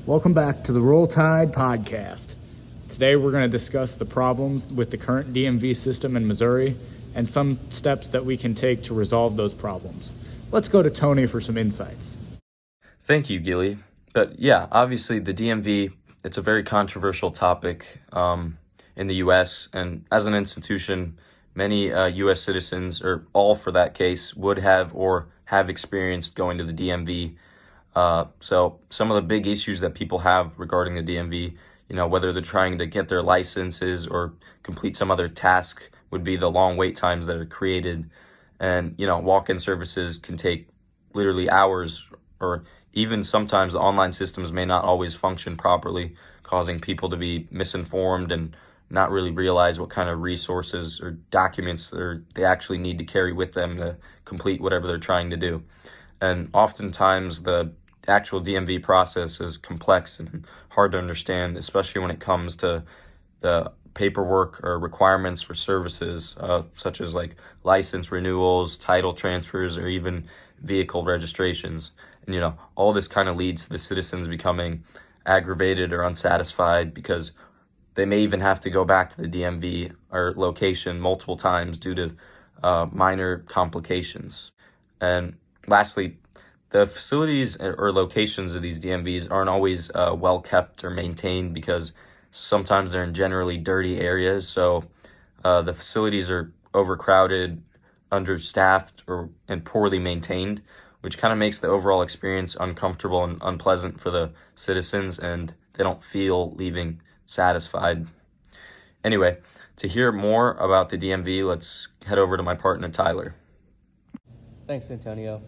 Welcome back to the Roll Tide podcast. Today we're going to discuss the problems with the current DMV system in Missouri and some steps that we can take to resolve those problems. Let's go to Tony for some insights. Thank you, Gilly. But yeah, obviously the DMV, it's a very controversial topic in the U.S. And as an institution, many U.S. citizens, or all for that case, would have or have experienced going to the DMV. So some of the big issues that people have regarding the DMV, whether they're trying to get their licenses or complete some other task, would be the long wait times that are created. And, walk-in services can take literally hours, or even sometimes the online systems may not always function properly, causing people to be misinformed and not really realize what kind of resources or documents they actually need to carry with them to complete whatever they're trying to do. And oftentimes the actual DMV process is complex and hard to understand, especially when it comes to the paperwork or requirements for services, such as like license renewals, title transfers, or even vehicle registrations. And, all this kind of leads to the citizens becoming aggravated or unsatisfied because they may even have to go back to the DMV or location multiple times due to minor complications. And lastly, the facilities or locations of these DMVs aren't always well kept or maintained because sometimes they're in generally dirty areas. So the facilities are overcrowded, understaffed, and poorly maintained, which kind of makes the overall experience uncomfortable and unpleasant for the citizens, and they don't feel leaving satisfied. Anyway, to hear more about the DMV, let's head over to my partner, Tyler. Thanks, Antonio.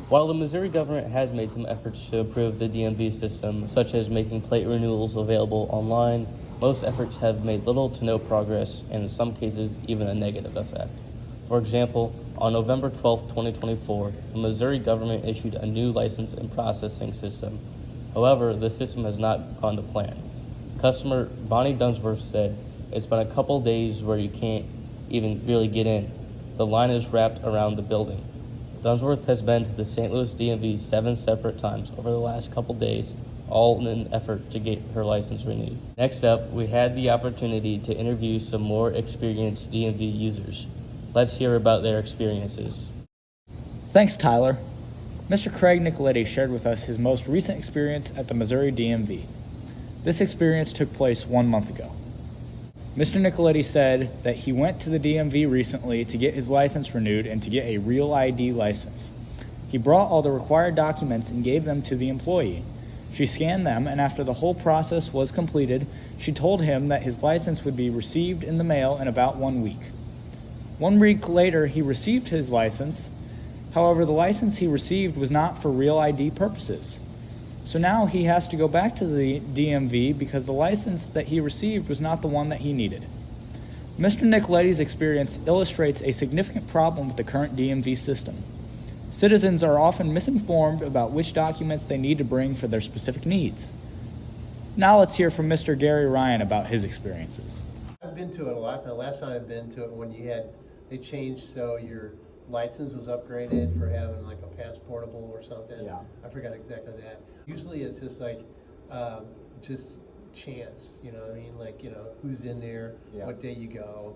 While the Missouri government has made some efforts to improve the DMV system, such as making plate renewals available online, most efforts have made little to no progress, and in some cases, even a negative effect. For example, on November 12, 2024, the Missouri government issued a new license and processing system. However, the system has not gone to plan. Customer Bonnie Dunsworth said, "It's been a couple days where you can't even really get in. The line is wrapped around the building." Dunsworth has been to the St. Louis DMV 7 separate times over the last couple days, all in an effort to get her license renewed. Next up, we had the opportunity to interview some more experienced DMV users. Let's hear about their experiences. Thanks, Tyler. Mr. Craig Nicoletti shared with us his most recent experience at the Missouri DMV. This experience took place 1 month ago. Mr. Nicoletti said that he went to the DMV recently to get his license renewed and to get a real ID license. He brought all the required documents and gave them to the employee. She scanned them, and after the whole process was completed, she told him that his license would be received in the mail in about 1 week. 1 week later, he received his license. However, the license he received was not for real ID purposes. So now he has to go back to the DMV because the license that he received was not the one that he needed. Mr. Nicoletti's experience illustrates a significant problem with the current DMV system. Citizens are often misinformed about which documents they need to bring for their specific needs. Now let's hear from Mr. Gary Ryan about his experiences. I've been to it a lot. The last time I've been to it when they changed so your license was upgraded for having like a passportable or something. Yeah. I forgot exactly that. Usually it's just like just chance, like, who's in there, Yeah. what day you go.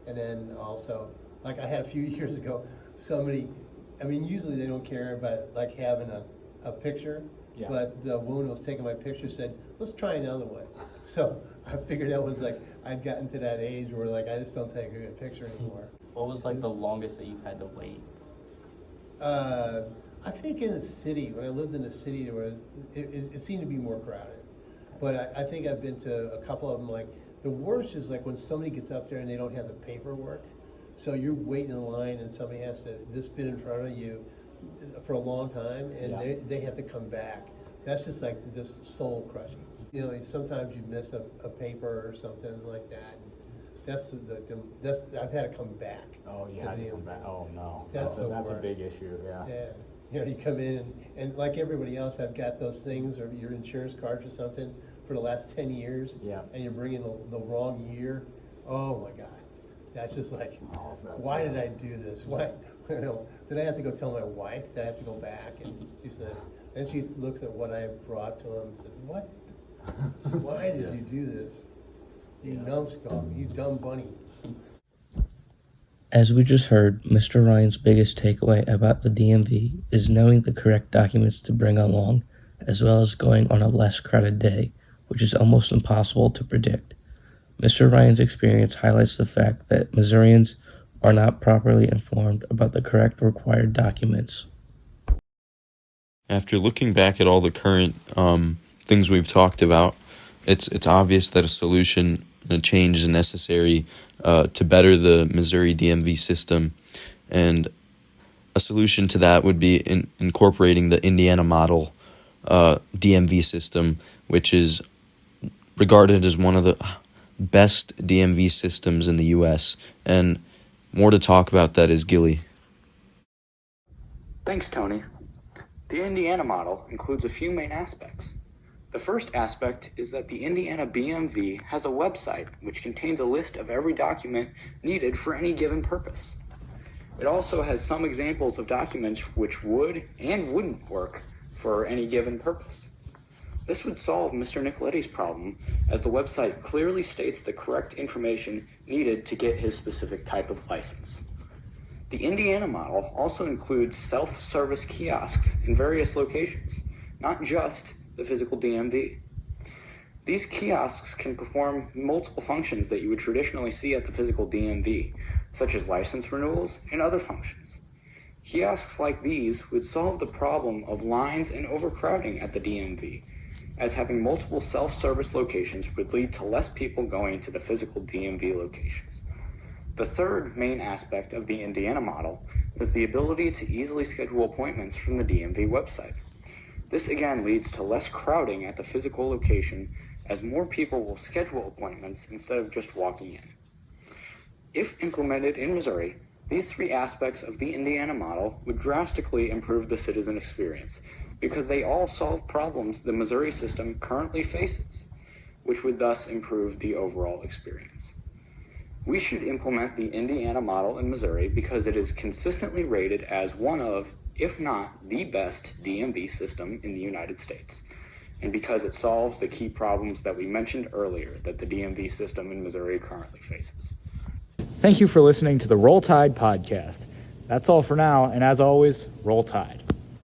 And then also, like I had a few years ago, usually they don't care about like having a picture, Yeah. but the woman who was taking my picture said, let's try another one. So I figured that was like, I'd gotten to that age where like I just don't take a good picture anymore. What was like the longest that you've had to wait? I think in the city, when I lived in the city, it seemed to be more crowded. But I think I've been to a couple of them. Like the worst is like when somebody gets up there and they don't have the paperwork. So you're waiting in line and somebody has to just been in front of you for a long time, and Yeah. they have to come back. That's just soul crushing. Sometimes you miss a paper or something like that. That's I've had to come back. Oh, you had to come back. Oh, no. That's the That's a worst. big issue, yeah. Yeah. You come in and like everybody else, I've got those things or your insurance cards or something for the last 10 years. Yeah. And you're bringing the wrong year. Oh my God. That's just like, why did I do this? Why? Did I have to go tell my wife that I have to go back? And she said, And she looks at what I brought to him and says, "What? Why did you do this? You numbskull, you dumb bunny." As we just heard, Mr. Ryan's biggest takeaway about the DMV is knowing the correct documents to bring along, as well as going on a less crowded day, which is almost impossible to predict. Mr. Ryan's experience highlights the fact that Missourians are not properly informed about the correct required documents. After looking back at all the current things we've talked about, it's obvious that a solution and a change is necessary to better the Missouri DMV system, and a solution to that would be incorporating the Indiana model DMV system, which is regarded as one of the best DMV systems in the U.S. And more to talk about that is Gilly. Thanks, Tony. The Indiana model includes a few main aspects. The first aspect is that the Indiana BMV has a website which contains a list of every document needed for any given purpose. It also has some examples of documents which would and wouldn't work for any given purpose. This would solve Mr. Nicoletti's problem, as the website clearly states the correct information needed to get his specific type of license. The Indiana model also includes self-service kiosks in various locations, not just the physical DMV. These kiosks can perform multiple functions that you would traditionally see at the physical DMV, such as license renewals and other functions. Kiosks like these would solve the problem of lines and overcrowding at the DMV, as having multiple self-service locations would lead to less people going to the physical DMV locations. The third main aspect of the Indiana model is the ability to easily schedule appointments from the DMV website. This again leads to less crowding at the physical location, as more people will schedule appointments instead of just walking in. If implemented in Missouri, these three aspects of the Indiana model would drastically improve the citizen experience, because they all solve problems the Missouri system currently faces, which would thus improve the overall experience. We should implement the Indiana model in Missouri because it is consistently rated as one of, if not the best DMV system in the United States, and because it solves the key problems that we mentioned earlier that the DMV system in Missouri currently faces. Thank you for listening to the Roll Tide podcast. That's all for now, and as always, Roll Tide.